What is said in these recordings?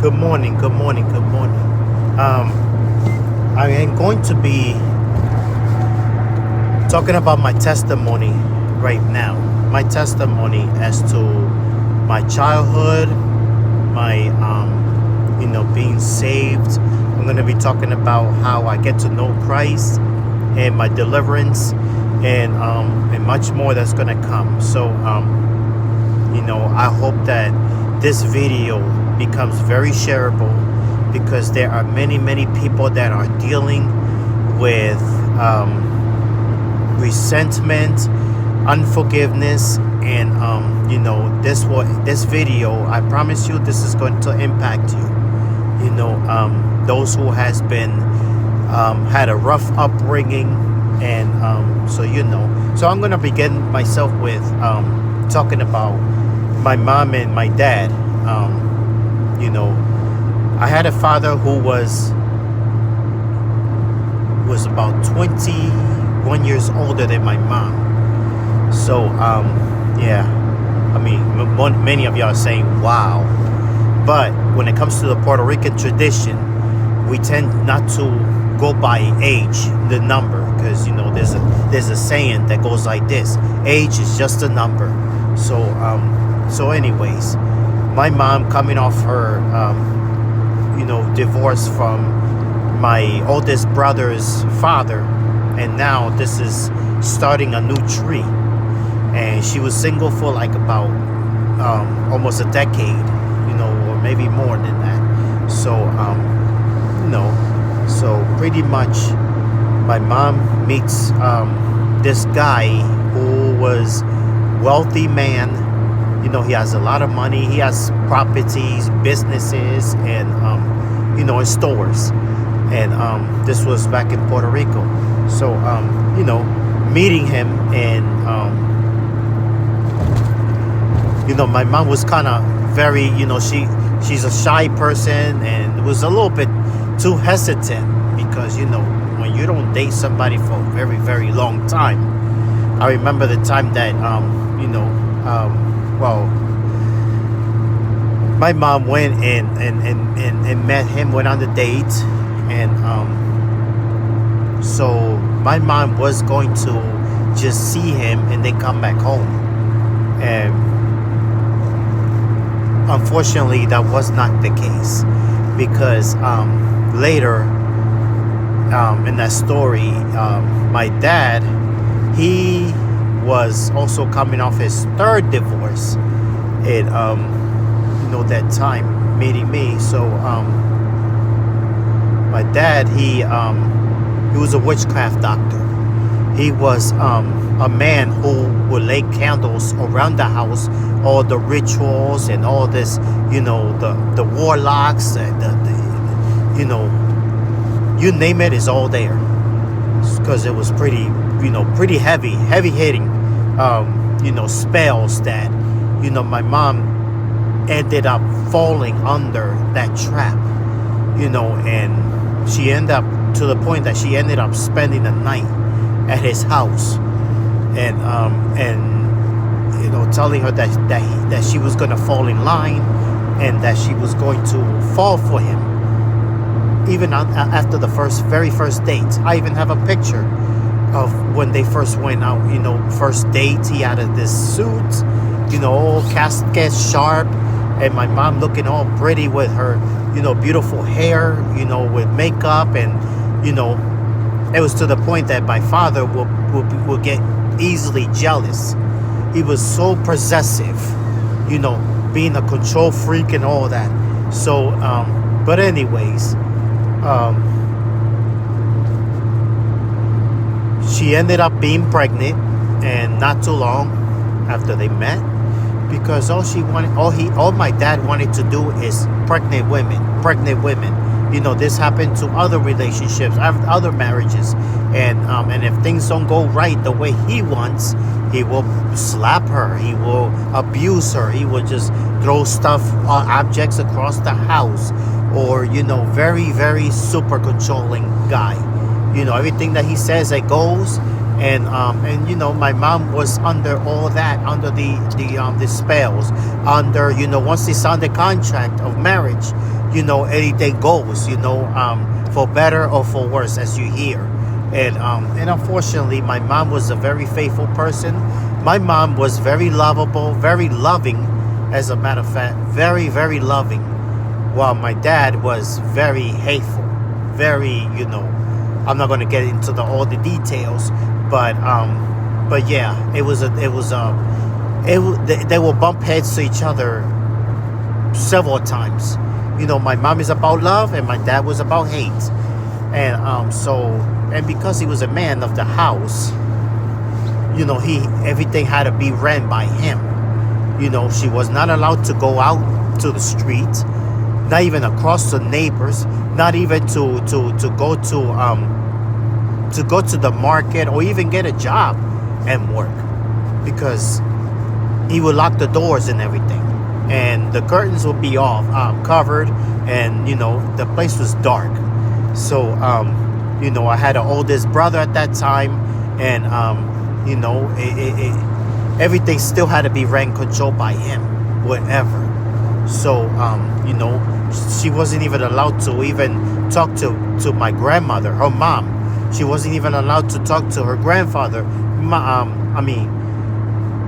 Good morning, good morning, good morning. I am going to be talking about my testimony right now. My testimony as to my childhood, my being saved. I'm going to be talking about how I get to know Christ and my deliverance, and much more that's going to come. So I hope that this video becomes very shareable, because there are many people that are dealing with resentment, unforgiveness, and this video, I promise you, this is going to impact you. Those who has been had a rough upbringing, and so I'm going to begin myself with talking about my mom and my dad. I had a father who was about 21 years older than my mom. So many of y'all are saying wow, but when it comes to the Puerto Rican tradition, we tend not to go by age, the number, because there's a saying that goes like this: age is just a number. So anyways, my mom, coming off her divorce from my oldest brother's father, and now this is starting a new tree, and she was single for like about almost a decade, or maybe more than that. So pretty much my mom meets this guy who was wealthy man. He has a lot of money. He has properties, businesses, and and stores. And this was back in Puerto Rico. So meeting him, and my mom was kind of very, she's a shy person, and was a little bit too hesitant, because when you don't date somebody for a very, very long time. I remember the time that my mom went and met him, went on the date, and so my mom was going to just see him and then come back home. And unfortunately, that was not the case, because later in that story, my dad, he was also coming off his third divorce at that time, meeting me. So my dad, he was a witchcraft doctor. He was a man who would lay candles around the house, all the rituals and all this, the warlocks, and you name it, is all there, because it was pretty heavy hitting spells that my mom ended up falling under that trap, and she ended up to the point that she ended up spending the night at his house, and telling her that she was going to fall in line, and that she was going to fall for him, even after the very first date. I even have a picture of when they first went out, first date. He had this suit, all casket sharp, and my mom looking all pretty with her, beautiful hair, with makeup, and, it was to the point that my father will get easily jealous. He was so possessive, being a control freak and all that. So, but anyways, she ended up being pregnant, and not too long after they met, because all my dad wanted to do is pregnant women. This happened to other relationships, other marriages, and if things don't go right the way he wants, he will slap her, he will abuse her, he will just throw stuff, objects across the house, or very, very super controlling guy. Everything that he says, it goes, and my mom was under all that, under the spells, under, once they signed the contract of marriage, anything goes, for better or for worse, as you hear. And unfortunately, my mom was a very faithful person. My mom was very lovable, very loving, as a matter of fact, very, very loving, while my dad was very hateful, very, I'm not going to get into all the details, but yeah, they will bump heads to each other several times. My mom is about love and my dad was about hate. And because he was a man of the house, everything had to be ran by him. She was not allowed to go out to the street, not even across the neighbors, not even to go to the market or even get a job and work, because he would lock the doors and everything, and the curtains would be off, covered, and the place was dark. So I had an oldest brother at that time, and everything still had to be ran, controlled by him, whatever. So she wasn't even allowed to even talk to my grandmother, her mom. She wasn't even allowed to talk to her grandfather,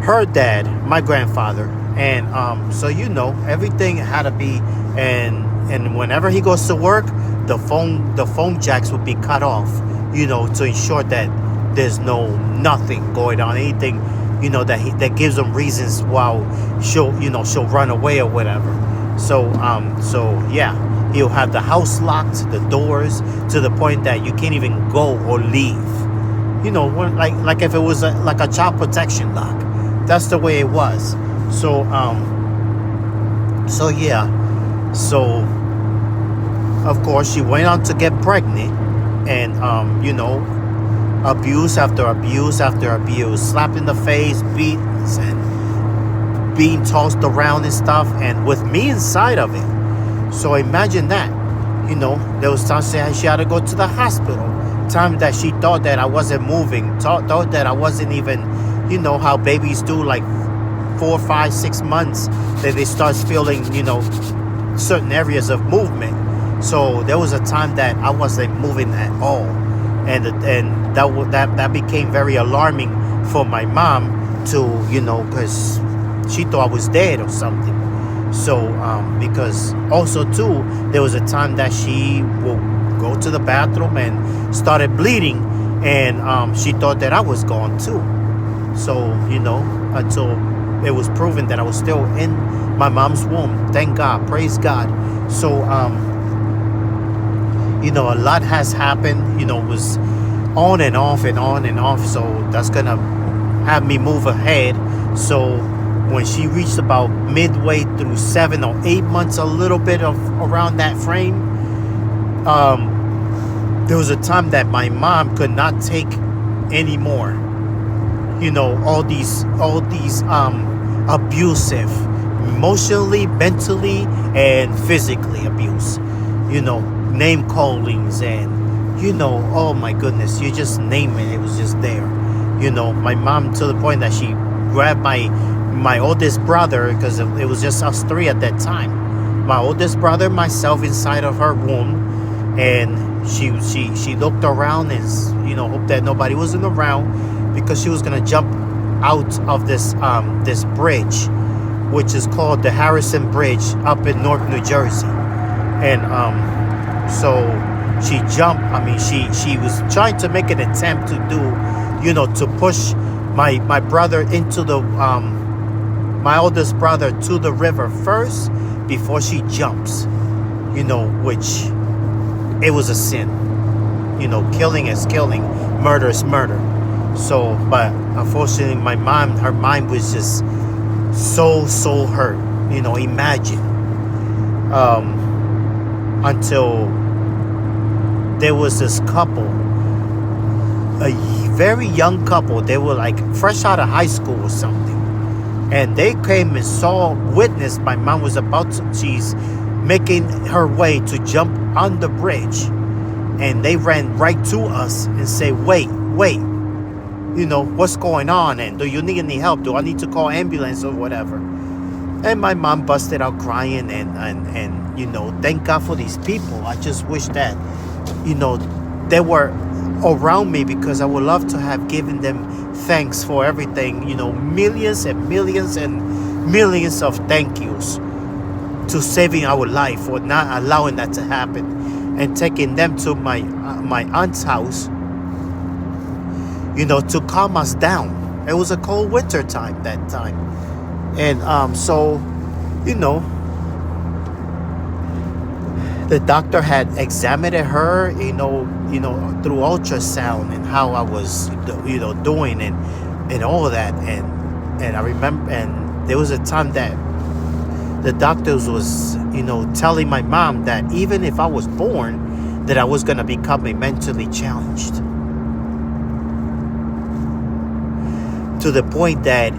her dad, my grandfather. And so everything had to be, and whenever he goes to work, the phone jacks would be cut off, to ensure that there's nothing going on, anything, that gives them reasons while she'll run away or whatever. So yeah, he'll have the house locked, the doors, to the point that you can't even go or leave. Like if it was like a child protection lock. That's the way it was. So yeah. So of course she went on to get pregnant, and abuse after abuse after abuse, slapped in the face, beat, and being tossed around and stuff, and with me inside of it. So imagine that. There was times she had to go to the hospital. Time that she thought that I wasn't moving, thought that I wasn't even, how babies do, like 4, 5, 6 months, that they start feeling, certain areas of movement. So there was a time that I wasn't moving at all, and that became very alarming for my mom to, because she thought I was dead or something. So because also too, there was a time that she will go to the bathroom and started bleeding, and she thought that I was gone too. So until it was proven that I was still in my mom's womb. Thank God, praise God. So a lot has happened. It was on and off and on and off. So that's gonna have me move ahead. So when she reached about midway through 7 or 8 months, a little bit of around that frame, there was a time that my mom could not take anymore. All these abusive, emotionally, mentally, and physically abuse. Name callings, and oh my goodness, you just name it, it was just there. My mom, to the point that she grabbed my oldest brother, because it was just us three at that time. My oldest brother, myself, inside of her womb, and she looked around and hoped that nobody wasn't around, because she was gonna jump out of this bridge, which is called the Harrison Bridge up in Newark, New Jersey. And so she jumped. She was trying to make an attempt to do, to push my brother into the my oldest brother to the river first before she jumps, which it was a sin. Killing is killing, murder is murder. So, but unfortunately, my mom, her mind was just so hurt. Imagine. Until there was this couple, a very young couple. They were like fresh out of high school or something. And they came and witnessed my mom was she's making her way to jump on the bridge. And they ran right to us and say, wait. what's going on, and do you need any help? Do I need to call ambulance or whatever? And my mom busted out crying, and thank God for these people. I just wish that, they were around me, because I would love to have given them thanks for everything. Millions and millions and millions of thank yous to saving our life, for not allowing that to happen, and taking them to my aunt's house, to calm us down. It was a cold winter time that time. And so, the doctor had examined her, through ultrasound, and how I was, doing, and all of that. And I remember, and there was a time that the doctors was, telling my mom that even if I was born, that I was going to become mentally challenged. To the point that,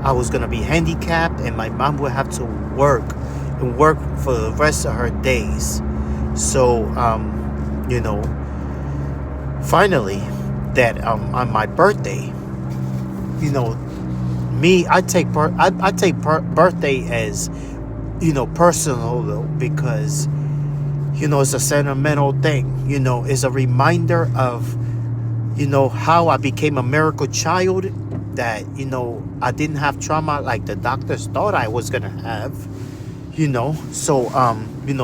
I was going to be handicapped, and my mom would have to work for the rest of her days. So, finally, that on my birthday, I take birthday as, personal, though, because, it's a sentimental thing. It's a reminder of, how I became a miracle child, that, I didn't have trauma like the doctors thought I was going to have, So,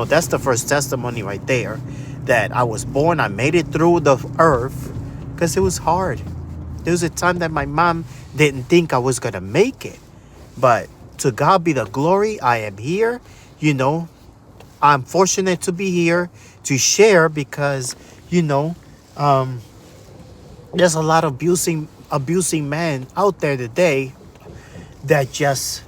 that's the first testimony right there, that I was born, I made it through the earth, because it was hard. There was a time that my mom didn't think I was going to make it. But to God be the glory, I am here. I'm fortunate to be here to share, because, there's a lot of abusing men out there today that just,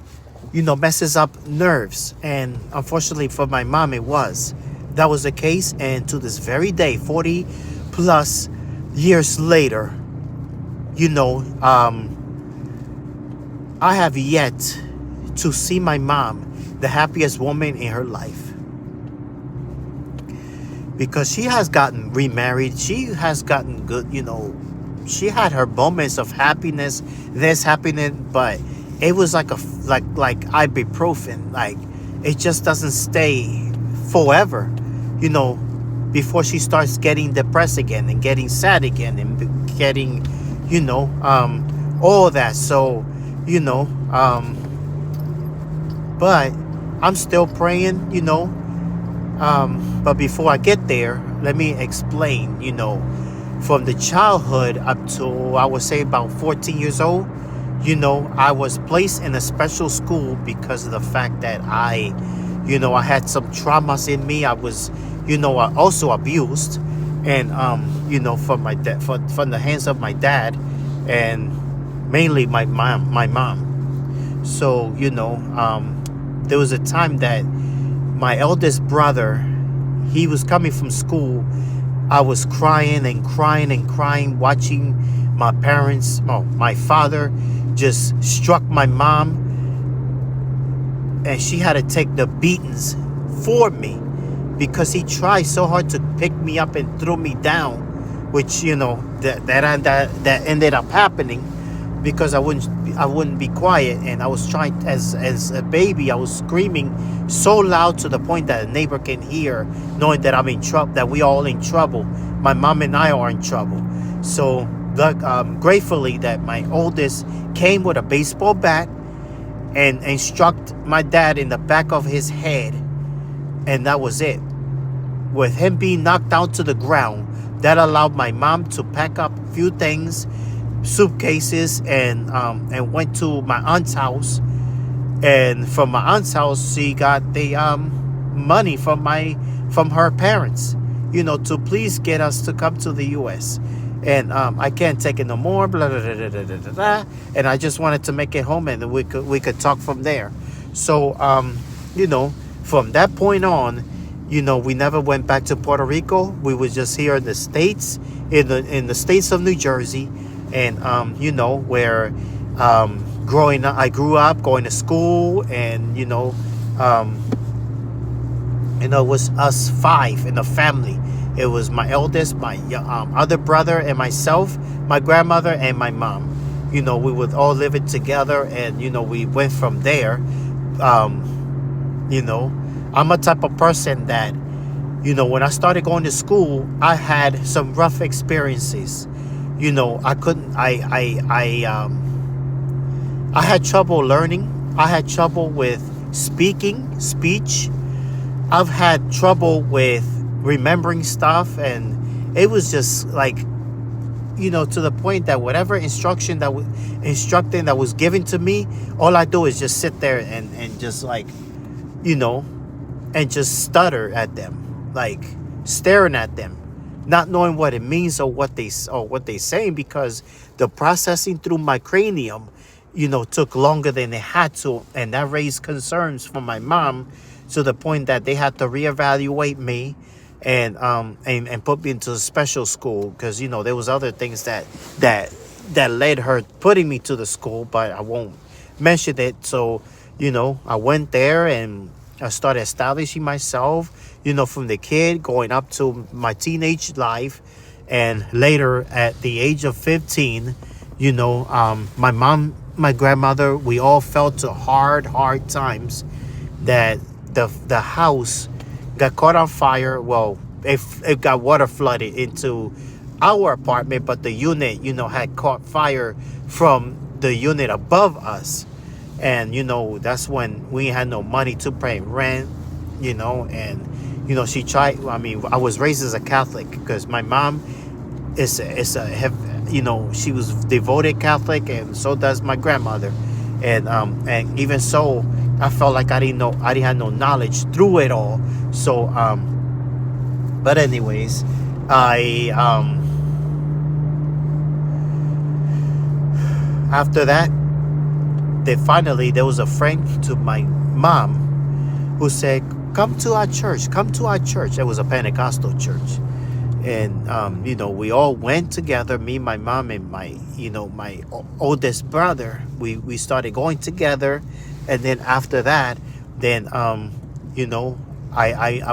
messes up nerves. And unfortunately for my mom, that was the case. And to this very day, 40 plus years later, I have yet to see my mom the happiest woman in her life, because she has gotten remarried. She has gotten good, she had her moments of happiness, this happening, but it was like ibuprofen. Like, it just doesn't stay forever, before she starts getting depressed again, and getting sad again, and getting, all that. So, but I'm still praying, but before I get there, let me explain, from the childhood up to, I would say, about 14 years old, I was placed in a special school because of the fact that I had some traumas in me. I was, also abused, and, from my dad, from the hands of my dad, and mainly my mom. So, there was a time that my eldest brother, he was coming from school. I was crying and crying and crying, watching my father just struck my mom, and she had to take the beatings for me, because he tried so hard to pick me up and throw me down, which, that ended up happening, because I wouldn't be quiet. And I was trying, as a baby, I was screaming so loud to the point that a neighbor can hear, knowing that I'm in trouble, that we all in trouble. My mom and I are in trouble. So gratefully that my oldest came with a baseball bat and struck my dad in the back of his head, and that was it. With him being knocked down to the ground, that allowed my mom to pack up a few things, suitcases, and went to my aunt's house. And from my aunt's house, she got the money from her parents, to please get us to come to the U.S. And I can't take it no more, blah, blah, blah, blah, blah, blah. And I just wanted to make it home, and we could talk from there. So, from that point on, we never went back to Puerto Rico. We were just here in the States, in the states of New Jersey. And, where growing up, I grew up going to school, and, it was us five in the family. It was my eldest, my other brother, and myself, my grandmother, and my mom. We would all live it together, and we went from there. You know, I'm a type of person that, when I started going to school, I had some rough experiences. I couldn't. I had trouble learning. I had trouble with speech. I've had trouble with remembering stuff, and it was just like, to the point that whatever instructing that was given to me, all I do is just sit there and just like, and just stutter at them, like staring at them, not knowing what it means or what they're saying, because the processing through my cranium, took longer than it had to, and that raised concerns from my mom, to the point that they had to reevaluate me and put me into a special school, because there was other things that led her putting me to the school, but I won't mention it. So I went there and I started establishing myself, from the kid going up to my teenage life, and later at the age of 15, my mom, my grandmother, we all felt to hard times that the house got caught on fire. Well, it got water flooded into our apartment, but the unit, had caught fire from the unit above us. And, that's when we had no money to pay rent, and, she tried. I mean, I was raised as a Catholic, because my mom she was devoted Catholic, and so does my grandmother. And even so, I felt like I didn't have no knowledge through it all. So, but anyways, after that, there was a friend to my mom who said, come to our church. It was a Pentecostal church. And, we all went together, me, my mom, and my oldest brother. We started going together. And then after that, I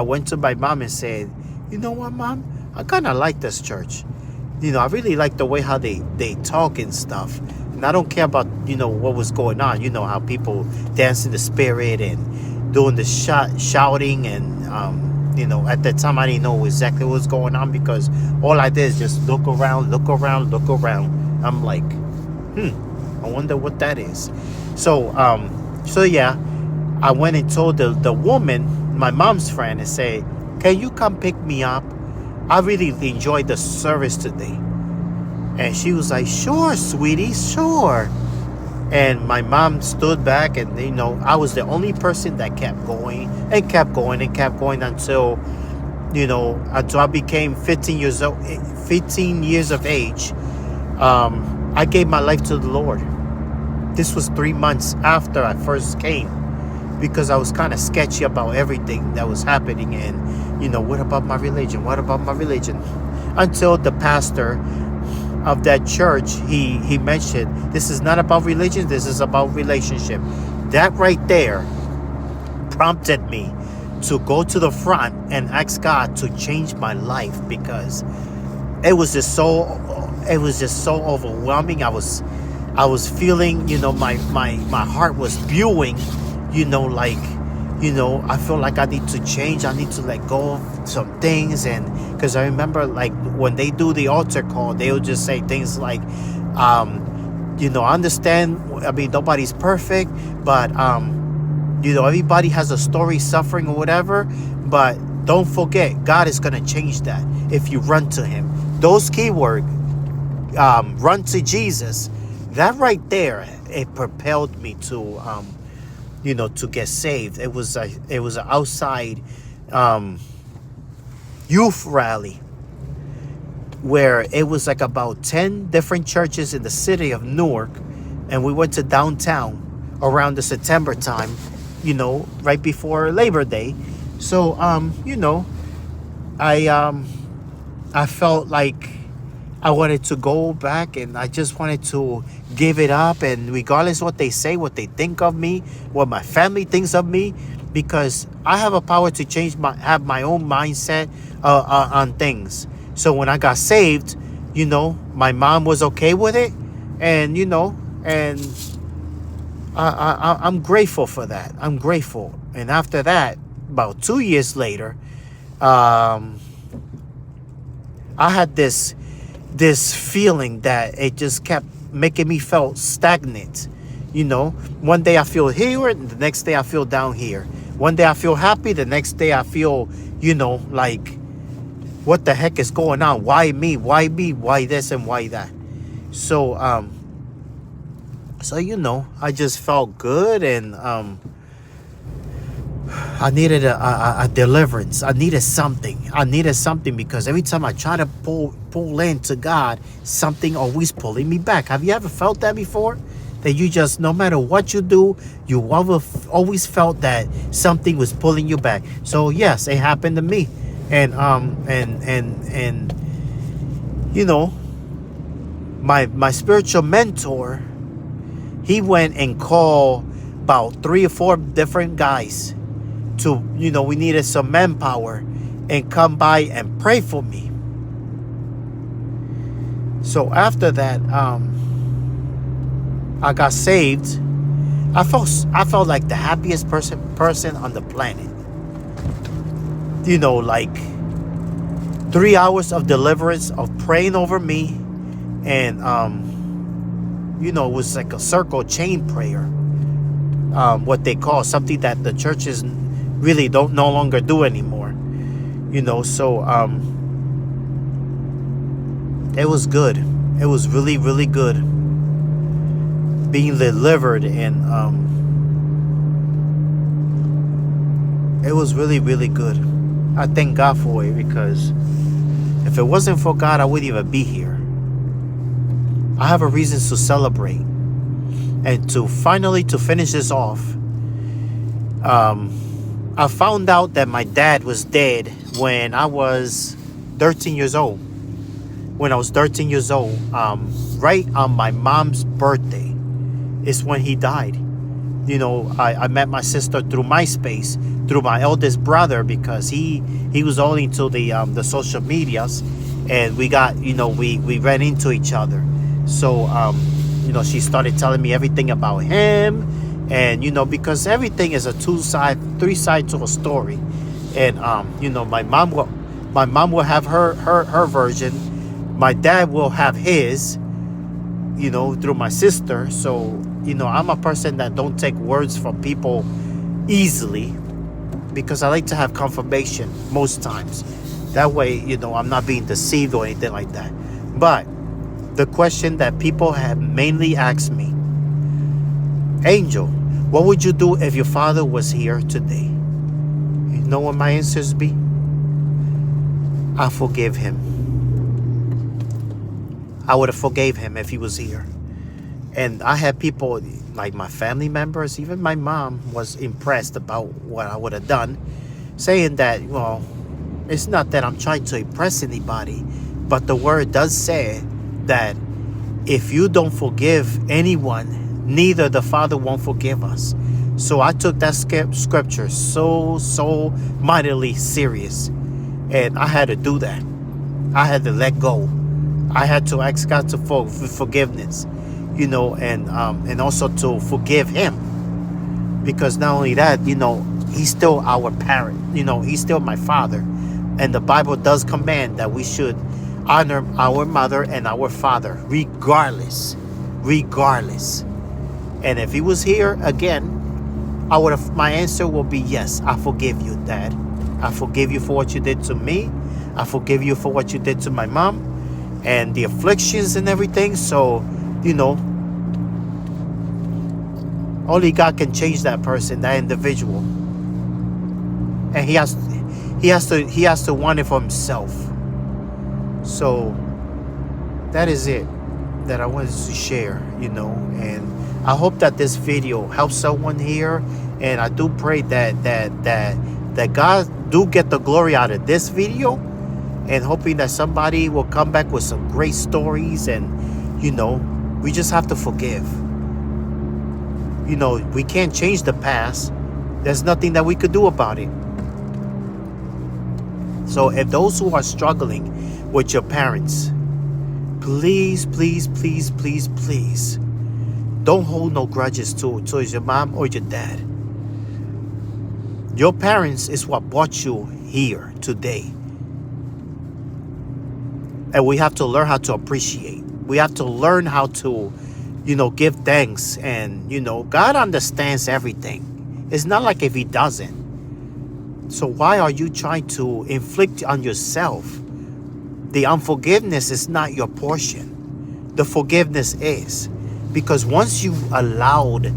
went to my mom and said, you know what, Mom? I kind of like this church. I really like the way how they talk and stuff. And I don't care about, what was going on. How people dance in the spirit and doing the shouting. And, at that time, I didn't know exactly what was going on, because all I did is just look around. I'm like, I wonder what that is. So yeah, I went and told the woman, my mom's friend, and say, can you come pick me up? I really enjoyed the service today. And she was like, sure, sweetie, sure. And my mom stood back, and I was the only person that kept going until I became 15 years of age. I gave my life to the Lord. This was 3 months after I first came, because I was kind of sketchy about everything that was happening. And, what about my religion? Until the pastor of that church, he mentioned, this is not about religion, this is about relationship. That right there prompted me to go to the front and ask God to change my life, because it was just so overwhelming. I was feeling, my heart was spewing, I feel like I need to change. I need to let go of some things. And because I remember, like, when they do the altar call, they'll just say things like, I understand, I mean, nobody's perfect, but, everybody has a story, suffering or whatever, but don't forget, God is going to change that if you run to him. Those keywords, run to Jesus, that right there, it propelled me to, to get saved. It was an outside youth rally where it was like about 10 different churches in the city of Newark, and we went to downtown around the September time, right before Labor Day. So, I felt like I wanted to go back, and I just wanted to give it up. And regardless what they say, what they think of me, what my family thinks of me, because I have a power to have my own mindset on things. So when I got saved, my mom was okay with it, and and I'm grateful for that. I'm grateful. And after that, about 2 years later, um, I had this feeling that it just kept making me feel stagnant. One day I feel here, and the next day I feel down here. One day I feel happy, the next day I feel, like, what the heck is going on? Why me? Why me? Why this and why that? So, I just felt good, and I needed a deliverance. I needed something. Because every time I try to pull into God, something always pulling me back. Have you ever felt that before? That you just, no matter what you do, you always felt that something was pulling you back. So yes, it happened to me, and my spiritual mentor, he went and called about 3 or 4 different guys to, we needed some manpower, and come by and pray for me. So after that, I got saved. I felt like the happiest person on the planet. Like 3 hours of deliverance, of praying over me, and it was like a circle chain prayer. What they call, something that the churches really don't no longer do anymore. So it was good. It was really, really good being delivered, and it was really, really good. I thank God for it, because if it wasn't for God, I wouldn't even be here. I have a reason to celebrate. And to finish this off, I found out that my dad was dead when I was 13 years old. When I was 13 years old, right on my mom's birthday is when he died. I met my sister through MySpace, through my eldest brother, because he was all into the social medias, and we got, we ran into each other. So, she started telling me everything about him, and, because everything is a 3-side to a story. And, my mom will have her version. My dad will have his, through my sister. So, I'm a person that don't take words from people easily, because I like to have confirmation most times. That way, I'm not being deceived or anything like that. But the question that people have mainly asked me, Angel, what would you do if your father was here today? You know what my answers be? I forgive him. I would have forgave him if he was here. And I had people, like my family members, even my mom was impressed about what I would have done, saying that, well, it's not that I'm trying to impress anybody, but the word does say that if you don't forgive anyone, neither the Father won't forgive us. So I took that scripture so mightily serious, and I had to do that. I had to let go. I had to ask God for forgiveness, and also to forgive him, because not only that, he's still our parent. He's still my father, and the Bible does command that we should honor our mother and our father, regardless. And if he was here again, my answer will be yes. I forgive you, Dad. I forgive you for what you did to me. I forgive you for what you did to my mom and the afflictions and everything. So, only God can change that person, that individual, and he has to want it for himself. So that is it that I wanted to share, and I hope that this video helps someone here, and I do pray that God do get the glory out of this video, and hoping that somebody will come back with some great stories. And we just have to forgive. We can't change the past, There's nothing that we could do about it. So if those who are struggling with your parents, please, please, please, please, please, don't hold no grudges towards your mom or your dad. Your parents is what brought you here today. And we have to learn how to appreciate. We have to learn how to, give thanks. And, God understands everything. It's not like if he doesn't. So why are you trying to inflict on yourself? The unforgiveness is not your portion. The forgiveness is. Because once you allowed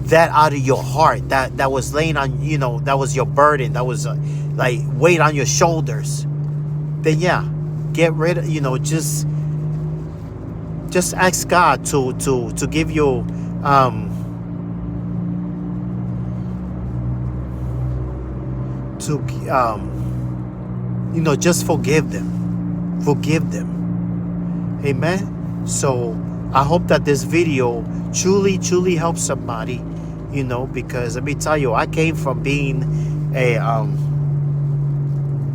that out of your heart, that was laying on, that was your burden, that was like weight on your shoulders, then yeah, get rid of, just ask God to give you just forgive them. Amen. So I hope that this video truly helps somebody, because let me tell you, I came from being a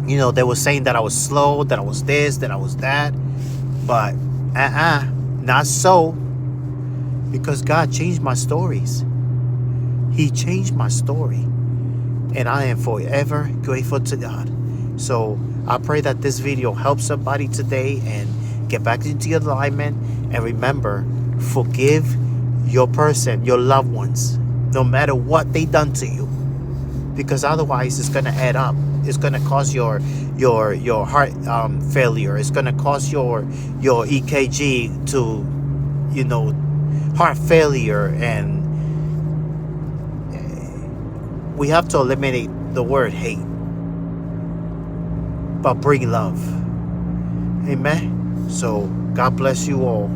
they were saying that I was slow, that I was this, that I was that, but not so, because God changed my stories. He changed my story, and I am forever grateful to God. So I pray that this video helps somebody today and get back into your alignment. And remember, forgive your person, your loved ones, no matter what they done to you, because otherwise it's going to add up. It's going to cause your heart failure. It's going to cause your EKG to, heart failure. And we have to eliminate the word hate, but bring love. Amen. So God bless you all.